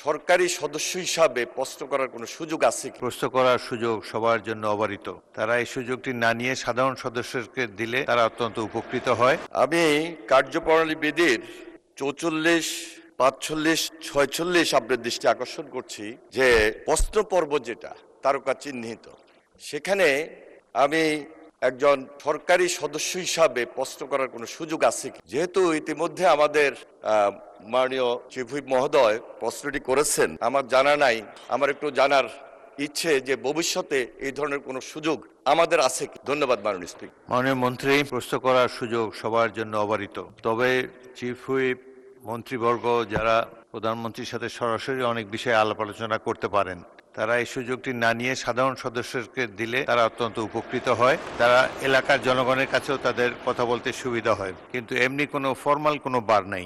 সরকারি সদস্য হিসাবে প্রশ্ন করার কোনো সুযোগ আছে কি? প্রশ্ন করার সুযোগ সবার জন্য অবারিত। তারা এই সুযোগটি না নিয়ে সাধারণ সদস্যকে দিলে তারা অত্যন্ত উপকৃত হয়। আমি কার্যপ্রণালী বিধির 44, 45, 46 আপনার দৃষ্টি আকর্ষণ করছি যে প্রশ্ন পর্ব যেটা তারকা চিহ্নিত, সেখানে আমি একজন সরকারি সদস্য হিসাবে প্রশ্ন করার কোনো সুযোগ আছে কি? যেহেতু ইতিমধ্যে আমাদের মাননীয় চিফ হুইপ মহোদয় প্রশ্নটি করেছেন, আমার জানা নাই। আমার একটু জানার ইচ্ছে যে ভবিষ্যতে এই ধরনের কোনো সুযোগ আমাদের আছে কি? ধন্যবাদ মাননীয় স্পিকার। মাননীয় মন্ত্রী, প্রশ্ন করার সুযোগ সবার জন্য অবারিত। তবে চিফ হুইপ, মন্ত্রীবর্গ যারা প্রধানমন্ত্রীর সাথে সরাসরি অনেক বিষয়ে আলাপ আলোচনা করতে পারেন, তারা এই সুযোগটি না নিয়ে সাধারণ সদস্যকে দিলে তারা অত্যন্ত উপকৃত হয়। তারা এলাকার জনগণের কাছেও তাদের কথা বলতে সুবিধা হয়, কিন্তু এমনি কোনো ফর্মাল কোনো বার নাই।